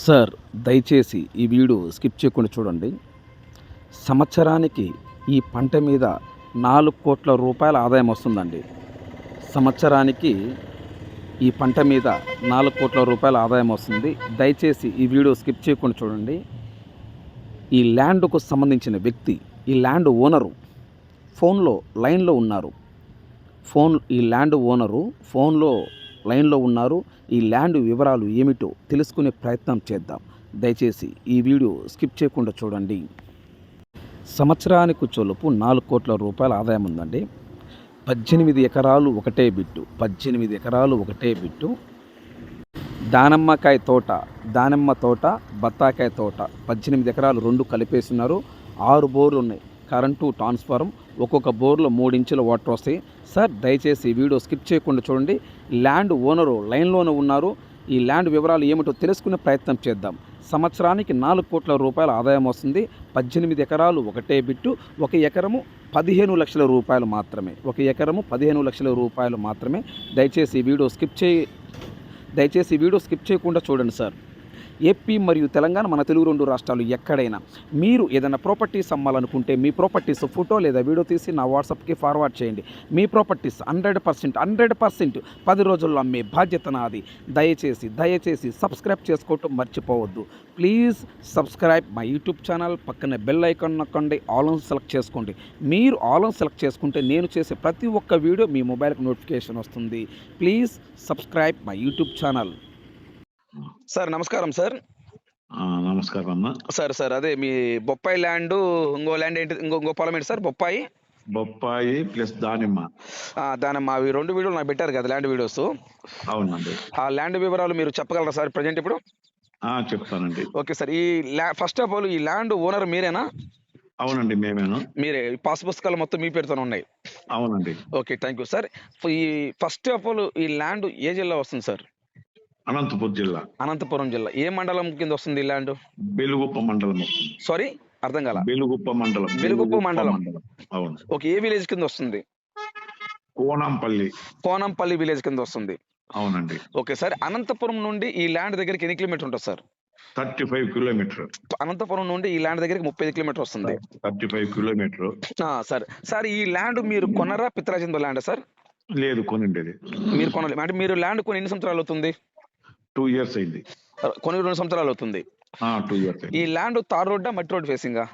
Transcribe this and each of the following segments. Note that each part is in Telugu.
సార్, దయచేసి ఈ వీడియో స్కిప్ చేయకుండా చూడండి. సంవత్సరానికి ఈ పంట మీద 4,00,00,000 ఆదాయం వస్తుందండి. సంవత్సరానికి ఈ పంట మీద 4,00,00,000 ఆదాయం వస్తుంది. దయచేసి ఈ వీడియో స్కిప్ చేయకుండా చూడండి. ఈ ల్యాండ్కు సంబంధించిన వ్యక్తి, ఈ ల్యాండ్ ఓనరు ఫోన్లో లైన్లో ఉన్నారు. ఈ ల్యాండ్ ఓనరు ఫోన్లో లైన్లో ఉన్నారు. ఈ ల్యాండ్ వివరాలు ఏమిటో తెలుసుకునే ప్రయత్నం చేద్దాం. దయచేసి ఈ వీడియో స్కిప్ చేయకుండా చూడండి. సంవత్సరానికి చొలుపు 4,00,00,000 ఆదాయం ఉందండి. 18 ఎకరాలు ఒకటే బిట్టు, 18 ఎకరాలు ఒకటే బిట్టు. దానిమ్మ తోట, బత్తాకాయ తోట 18 ఎకరాలు 2 కలిపేస్తున్నారు. 6 బోర్లు ఉన్నాయి. కరెంటు ట్రాన్స్ఫారం, ఒక్కొక్క బోర్లో 3 ఇంచుల వాటర్ వస్తాయి. సార్, దయచేసి ఈ వీడియో స్కిప్ చేయకుండా చూడండి. ల్యాండ్ ఓనరు లైన్లోనే ఉన్నారు. ఈ ల్యాండ్ వివరాలు ఏమిటో తెలుసుకునే ప్రయత్నం చేద్దాం. సంవత్సరానికి 4,00,00,000 ఆదాయం వస్తుంది. 18 ఎకరాలు ఒకటే బిట్టు. 1 ఎకరము 15 లక్షల రూపాయలు మాత్రమే. 1 ఎకరము 15 లక్షల రూపాయలు మాత్రమే. దయచేసి ఈ వీడియో స్కిప్ చేయకుండా చూడండి సార్. ఏపీ మరియు తెలంగాణ, మన తెలుగు 2 రాష్ట్రాలు ఎక్కడైనా మీరు ఏదైనా ప్రాపర్టీస్ అమ్మాలనుకుంటే మీ ప్రాపర్టీస్ ఫోటో లేదా వీడియో తీసి నా వాట్సాప్కి ఫార్వర్డ్ చేయండి. మీ ప్రాపర్టీస్ 100% 10 రోజుల్లో అమ్మే బాధ్యత నాది. దయచేసి సబ్స్క్రైబ్ చేసుకోవటం మర్చిపోవద్దు. Please subscribe my YouTube channel. పక్కనే బెల్ ఐకాన్ నొక్కండి. ఆల్ ఆన్ సెలెక్ట్ చేసుకోండి. మీరు ఆల్ ఆన్ సెలెక్ట్ చేసుకుంటే నేను చేసే ప్రతి ఒక్క వీడియో మీ మొబైల్కి నోటిఫికేషన్ వస్తుంది. Please subscribe my YouTube channel. Sir, నమస్కారం సార్. నమస్కారం అమ్మా. సార్ అదే మీ బొప్పాయి ల్యాండ్, ఇంకో ల్యాండ్ ఏంటి, ఇంకో పొలం ఏంటి సార్? బొప్పాయి ప్లస్ దానిమ్మ. అవి 2 వీడియోలు నాకు పెట్టారు కదా, ల్యాండ్ వీడియోస్. అవునండి. ఆ ల్యాండ్ వివరాలు మీరు చెప్పగలరా సార్ ప్రజెంట్ ఇప్పుడు? చెప్తానండి. Okay sir. First of all ఈ ల్యాండ్ ఓనర్ మీరేనా? అవునండి, మేమేను. మీరే. పాస్ పుస్తకాలు మొత్తం మీ పేరుతో ఉన్నాయి? అవునండి. Okay, thank you sir. ఈ ఫస్ట్ ఆఫ్ ఆల్ ఈ ల్యాండ్ ఏ జిల్లా వస్తుంది సార్? అనంతపురం జిల్లా. ఏ మండలం కింద వస్తుంది ఈ ల్యాండ్? బెలుగుప్ప మండలం. సారీ, అర్థం కాల. బెలుగుప్ప మండలం. అవును. ఓకే, ఏ విలేజ్ కింద వస్తుంది? కోనంపల్లి విలేజ్ కింద వస్తుంది. అవునండి. Okay sir. అనంతపురం నుండి ఈ ల్యాండ్ దగ్గరికి ఎన్ని కిలోమీటర్ ఉంటుంది సార్? 35 కిలోమీటర్. అనంతపురం నుండి ఈ ల్యాండ్ దగ్గరికి 35 కిలోమీటర్ వస్తుంది. 35 కిలోమీటర్. సార్ ఈ ల్యాండ్ మీరు కొనరా, పిత్రాజిందో ల్యాండ్ సార్? లేదు, కొనిండేది. మీరు కొనలేదు అంటే మీరు ల్యాండ్ కొని ఎన్ని సంవత్సరాలు అవుతుంది? 2 years అయింది. కొని 2 సంవత్సరాలు అవుతుంది. 2 years. ఈ ల్యాండ్ తార్ రోడ్డా, మట్టి రోడ్ ఫేసింగా?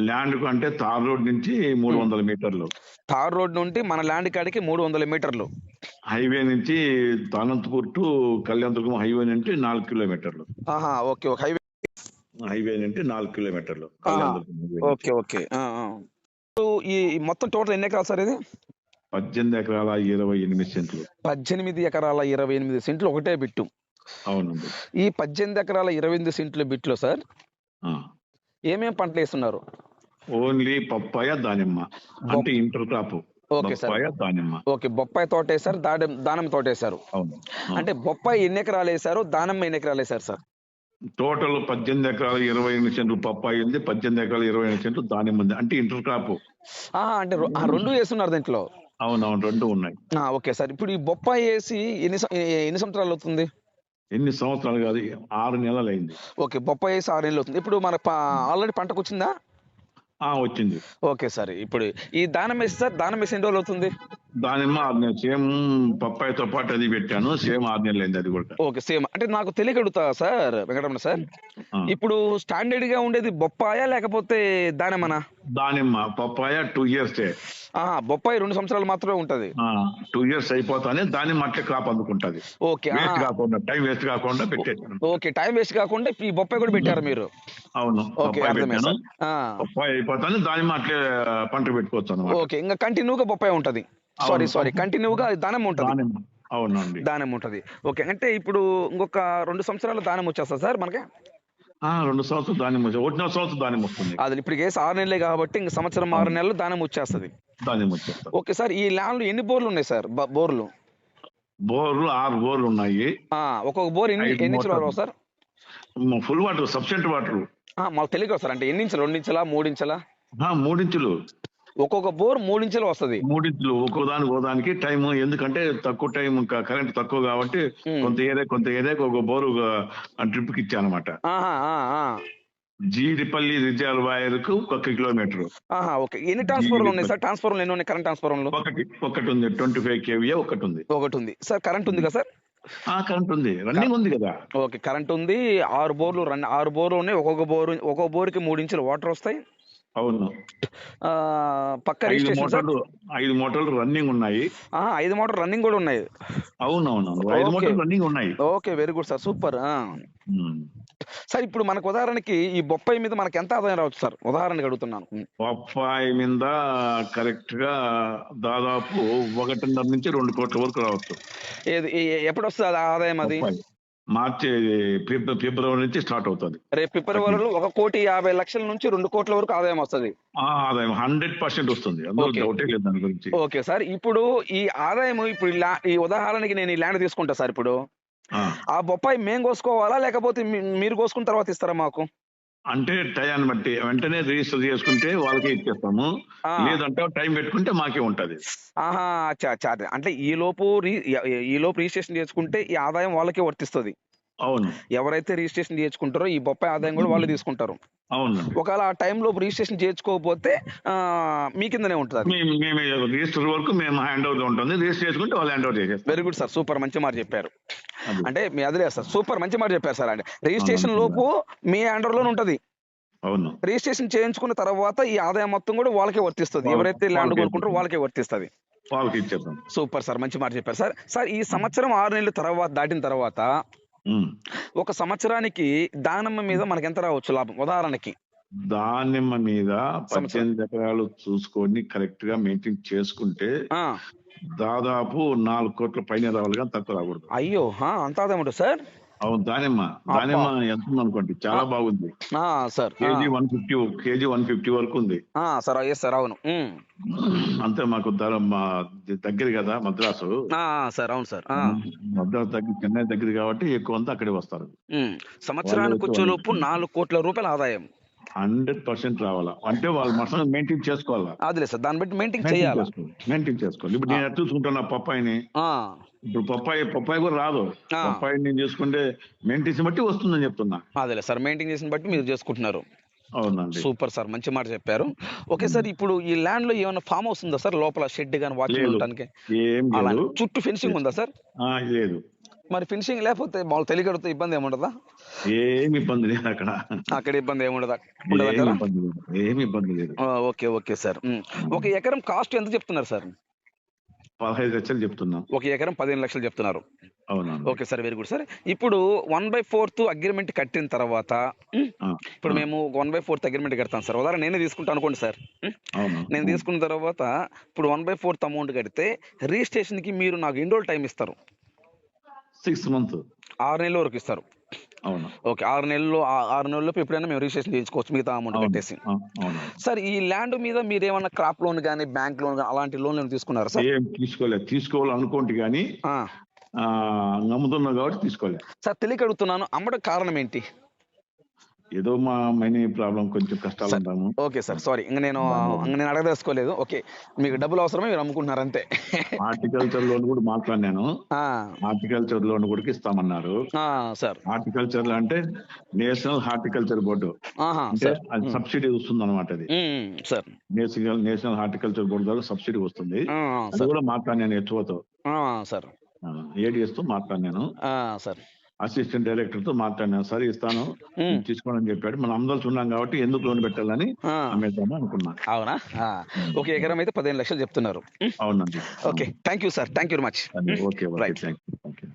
ల్యాండ్ అంటే తార్ రోడ్ నుంచి 300 మీటర్లు. తార్ రోడ్ నుండి మన ల్యాండ్ కాడికి 300 మీటర్లు. హైవే నుంచి అనంతపూర్ టు కళ్యాణదుర్గం హైవే నుంచి 4 కిలోమీటర్లు. ఓకే. హైవే నుంచి 4 కిలోమీటర్లు. ఓకే. ఈ మొత్తం టోటల్ ఎన్ని ఎకరాలు సార్ ఇది? 18 ఎకరాల 28 సెంట్లు. 18 ఎకరాల 28 సెంట్లు ఒకటే బిట్టు. అవునండి. ఈ 18 ఎకరాల 28 సెంట్ల బిట్లో సార్ ఏమేం పంటలు వేస్తున్నారు? ఓన్లీ పప్పాయ, దానిమ్మ. అంటే ఇంటర్ క్రాప్. Okay sir. దానిమ్మ. ఓకే, బొప్పాయి తోట వేసారు, దానిమ్మ తోట వేసారు. అవును. అంటే బొప్పాయి ఎన్ని ఎకరాలు వేసారు, దానిమ్మ ఎన్ని ఎకరాలు వేసారు సార్? టోటల్ 18 ఎకరాల 28 సెంట్లు పప్పాయి ఉంది, 18 ఎకరాల 28 సెంట్లు దానిమ్మ ఉంది. అంటే ఇంటర్ క్రాప్. అంటే 2 వేస్తున్నారు దీంట్లో? అవునవును, 2 ఉన్నాయి. Okay sir. ఇప్పుడు ఈ బొప్పాయి వేసి ఎన్ని సంవత్సరాలు అవుతుంది? ఎన్ని సంవత్సరాలు కాదు, 6 నెలలు అయింది. ఓకే, బొప్పాయి వేసి 6 నెలలు అవుతుంది. ఇప్పుడు మన ఆల్రెడీ పంటకు వచ్చిందా? వచ్చింది. Okay sir. ఇప్పుడు ఈ దానం వేసి సార్, దానం వేసి ఎన్ని రోజులు అవుతుంది? దానిమ్మ 6 నెలలు. సేమ్ పప్పాయితో పాటు అది పెట్టాను, సేమ్ 6 నెలలు అయింది అది కూడా. Okay, same. అంటే నాకు తెలియగడుగుతా సార్ వెంకటరమణ సార్, ఇప్పుడు స్టాండర్డ్ గా ఉండేది బొప్పాయా లేకపోతే దానిమ్మనా? దానిమ్మ. Papaya 2 years. బొప్పాయి 2 సంవత్సరాలు మాత్రమే ఉంటది. 2 years అయిపోతానే దానిమ్మ అట్లే క్రాప్ అందుకుంటది. ఓకే, టైం వేస్ట్ కాకుండా పెట్టేసాను. ఓకే, టైం వేస్ట్ కాకుండా ఈ బొప్పాయి కూడా పెట్టారు మీరు? అవును. ఓకే, పప్పాయి అయిపోతానే దానిమ్మ అట్లే పంట పెట్టుకోవచ్చు. ఓకే, ఇంకా కంటిన్యూగా బొప్పాయి ఉంటది. సారీ, కంటిన్యూగా దానిమ్మ ఉంటది. అవునండి, దానిమ్మ ఉంటది. ఓకే, అంటే ఇప్పుడు ఇంకొక 2 సంవత్సరాలు దానిమ్మ వచ్చేస్తా సార్ మనకి? 2 సంవత్సరాలు దానిమ్మ, 1 సంవత్సరం దానిమ్మ వస్తుంది. అది ఇప్పుడు 6 నెలలే కాబట్టి ఇంక సంవత్సరం 6 నెలలు దానిమ్మ వచ్చేస్తుంది. Okay sir. ఈ ల్యాండ్ ఎన్ని బోర్లు ఉన్నాయి సార్? బోర్లు 6 బోర్లు ఉన్నాయి. ఒక్కొక్క బోర్ ఎన్ని ఇంచులు sir? Full water, sufficient water. మాకు తెలియదు సార్. అంటే ఎన్ని ఇంచులు? 2 ఇంచులా, 3 ఇంచులా? 3 ఇంచులు. ఒక్కొక్క బోర్ 3 ఇంచులు వస్తది. మూడింట్లు ఒక్కోదానికి టైం, ఎందుకంటే తక్కువ టైం, కరెంట్ తక్కువ కాబట్టి ఉమ్. కొంత ఏరియాకి ఒక బోరు ట్రిప్ కి ఇచ్చానమాట. ఆహా, ఆ, ఆ. జీడిపల్లి రిజర్వాయర్ కు 1 కిలోమీటర్. ఆహా, ఓకే. ఎన్ని ట్రాన్స్ఫార్మర్లు ఉన్నాయి సార్? ట్రాన్స్ఫార్మర్లు ఎన్ని ఉన్నాయి? కరెంట్ ట్రాన్స్ఫార్మర్లు ఒకటి ఉంది, 25 KVA ఒకటి ఉంది. ఒకటి ఉంది సార్. కరెంట్ ఉంది కదా సార్? కరెంట్ ఉంది, రన్నింగ్ ఉంది కదా. ఓకే, కరెంట్ ఉంది. 6 బోర్లు 6 బోర్లు ఉన్నాయి. ఒక్కొక్క బోర్కి 3 ఇంచులు వాటర్ వస్తాయి. అవును. ఆ, పక్క రిజిస్ట్రేషన్ సార్. 5 మోటార్లు రన్నింగ్ ఉన్నాయి. 5 మోటార్ రన్నింగ్ కూడా ఉన్నాయి. అవునవును, 5 మోటార్లు రన్నింగ్ ఉన్నాయి. Okay, very good sir, super. Um. Sir ఇప్పుడు మనకు ఉదాహరణకి ఈ బొప్పాయి మీద మనకి ఎంత ఆదాయం రావచ్చు సార్? ఉదాహరణకి అడుగుతున్నాను. బొప్పాయి మీద కరెక్ట్ గా దాదాపు 1.5 నుంచి 2 కోట్ల వరకు రావచ్చు. ఎప్పుడు వస్తుంది ఆదాయం అది? బొప్పాయి మార్చి ఫిబ్రవరి నుంచి స్టార్ట్ అవుతుంది. రేపు ఫిబ్రవరిలో 1,50,00,000 నుంచి 2 కోట్ల వరకు ఆదాయం వస్తుంది. ఆదాయం 100% వస్తుంది, అందులో డౌటే లేదు దాని గురించి. ఓకే సార్, ఇప్పుడు ఈ ఆదాయం, ఇప్పుడు ఈ ఉదాహరణకి నేను ఈ ల్యాండ్ తీసుకుంటా సార్. ఇప్పుడు ఆ బొప్పాయి మేము కోసుకోవాలా, లేకపోతే మీరు కోసుకున్న తర్వాత ఇస్తారా మాకు? అంటే టైంని బట్టి వెంటనే రిజిస్టర్ చేసుకుంటే వాళ్ళకే ఇచ్చేస్తాము, లేదంటే టైం పెట్టుకుంటే మాకే ఉంటది. ఆహా, అచ్చా. అంటే ఈ లోపు రిజిస్ట్రేషన్ చేసుకుంటే ఈ ఆదాయం వాళ్ళకే వర్తిస్తుంది. అవును. ఎవరైతే రిజిస్ట్రేషన్ చేసుకుంటారో ఈ బొప్పాయి ఆదాయం కూడా వాళ్ళు తీసుకుంటారు. అవును. ఒకవేళ ఆ టైంలో రిజిస్ట్రేషన్ చేసుకోకపోతే మీ కిందనే ఉంటుంది. మేము రిజిస్టర్ వరకు మేము హ్యాండ్ ఓవర్ ఉంటుంది, రిజిస్టర్ చేసుకుంటే వాళ్ళు హ్యాండ్ ఓవర్ చేసేస్తారు. వెరీ గుడ్ సార్, సూపర్, మంచి మాట చెప్పారు. అంటే మీ అదిలే సార్, సూపర్, మంచి మాట చెప్పారు సార్. అంటే రిజిస్ట్రేషన్ లోపు మీ హ్యాండ్ లోనే ఉంటది. అవును. రిజిస్ట్రేషన్ చేయించుకున్న తర్వాత ఈ ఆదాయం మొత్తం కూడా వాళ్ళకే వర్తిస్తుంది. ఎవరైతే ల్యాండ్ కొనుక్కుంటారో వాళ్ళకే వర్తిస్తుంది. వాళ్ళకి ఇచ్చేద్దాం. సూపర్ సార్, మంచి మాట చెప్పారు సార్. సార్ ఈ సంవత్సరం 6 నెలల తర్వాత దాటిన తర్వాత ఒక సంవత్సరానికి దానిమ్మ మీద మనకి ఎంత రావచ్చు లాభం? ఉదాహరణకి దానిమ్మ మీద 18 ఎకరాలు చూసుకొని కరెక్ట్ గా మెయింటైన్ చేసుకుంటే దాదాపు 4 కోట్ల పైన రావాలి, కానీ తక్కువ రాకూడదు. అయ్యో, అంత ఆదాయం ఉంటుంది సార్? అవును. దానిమ్మ ఎంత ఉందనుకోండి, చాలా బాగుంది సార్. కేజీ 150 వరకు ఉంది సార్. సార్, అవును. అంతే, మాకు దగ్గర కదా మద్రాసు సార్. అవును సార్. మద్రాసు దగ్గర, చెన్నై దగ్గర కాబట్టి ఎక్కువ అంతా అక్కడే వస్తారు. సంవత్సరానికి వచ్చేలోపు 4 కోట్ల రూపాయల ఆదాయం 100% రావాలా అంటే వాళ్ళు మసలు మెయింటైన్ చేసుకోవాలా. అదిలే సార్, దాన్ని బట్టి మెయింటైన్ చేసుకోవాలి. ఇప్పుడు నేను చూసుకుంటున్నా పప్పాయిని, ఇప్పుడు పప్పాయి కూడా రాదు. పప్పాయి నేను చూసుకుంటే మెయింటైన్స్ బట్టి వస్తుందని చెప్తున్నా. అదేలే సార్, మెయింటైన్ చేసిన బట్టి మీరు చేసుకుంటున్నారు. అవునండి. సూపర్ సార్, మంచి మాట చెప్పారు. ఓకే సార్, ఇప్పుడు ఈ ల్యాండ్ లో ఏమైనా ఫామ్ హౌస్ ఉందా సార్? లోపల షెడ్ గానీ వాచింగ్ ఉండడానికి ఏం లేదు. చుట్టూ ఫెన్సింగ్ ఉందా సార్? లేదు. మరి ఫినిషింగ్ లేకపోతే వాళ్ళు తెలియగడితే ఇబ్బంది ఏముండదా? ఏమి ఇబ్బంది లేదు అక్కడ ఇబ్బంది ఏముండదా? ఏమి ఇబ్బంది లేదు. Okay sir. ఒక ఎకరం కాస్ట్ ఎంత చెప్తున్నారు సార్? 15 లక్షలు చెప్తున్నా. ఒక ఎకరం 15 లక్షలు చెప్తున్నారు. అవునా? Okay sir, very good sir. ఇప్పుడు 1/4 అగ్రిమెంట్ కట్టిన తర్వాత, ఇప్పుడు మేము 1/4 అగ్రిమెంట్ కడతాం సార్. ఉదాహరణ నేనే తీసుకుంటాను అనుకోండి సార్. నేను తీసుకున్న తర్వాత ఇప్పుడు 1/4 అమౌంట్ కడితే రిజిస్ట్రేషన్ కి మీరు నాకు ఎన్ని రోజులు టైం ఇస్తారు? 6 months. 6 నెలల వరకు ఇస్తారు. అవును. ఓకే, 6 నెలల్లోపు ఎప్పుడైనా మేము రిజిస్ట్రేషన్ చేయించుకోవచ్చు మిగతా అమౌంట్ కట్టేసి. సార్, ఈ ల్యాండ్ మీద మీరు ఏమన్నా క్రాప్ లోన్ కానీ, బ్యాంక్ లోన్ కానీ అలాంటి లోన్ తీసుకున్నారా సార్? ఏం తీసుకోవాలనుకోండి కానీ నమ్ముతున్నా కాబట్టి తీసుకోలేదు సార్. తెలియక అడుగుతున్నాను, అమ్మడం కారణం ఏంటి? ఏదో మా మనీ ప్రాబ్లం, కొంచెం కష్టాలు ఉంటాము. Okay sir, sorry. నేను అడగదలుచుకోలేదు. ఓకే, మీకు డబ్బులు అవసరమే, మీరు అమ్ముకుంటున్నారు అంతే. హార్టికల్చర్ లోన్ కూడా మాట్లాడినాను. హార్టికల్చర్ లోన్ కూడా ఇస్తామన్నారు సార్. హార్టికల్చర్ అంటే నేషనల్ హార్టికల్చర్ బోర్డు అంటే అది సబ్సిడీ వస్తుంది అనమాట. అది సార్, నేషనల్ హార్టికల్చర్ బోర్డు ద్వారా సబ్సిడీ వస్తుంది. అది కూడా మాట్లాడినాను హెచ్ఓతో సార్, ఏడిఎస్ తో మాట్లాడినాను సార్. అసిస్టెంట్ డైరెక్టర్ తో మాట్లాడినాను. సరే ఇస్తాను, తీసుకోమని చెప్పాడు. మనం అందరూ ఉన్నాం కాబట్టి ఎందుకు లోన్ పెట్టాలని అమ్మేద్దాము అనుకున్నా. అవునా? ఒక ఎకరం అయితే 15 లక్షలు చెప్తున్నారు. అవునండి. Okay, thank you sir, thank you very much. Okay, right, thank you.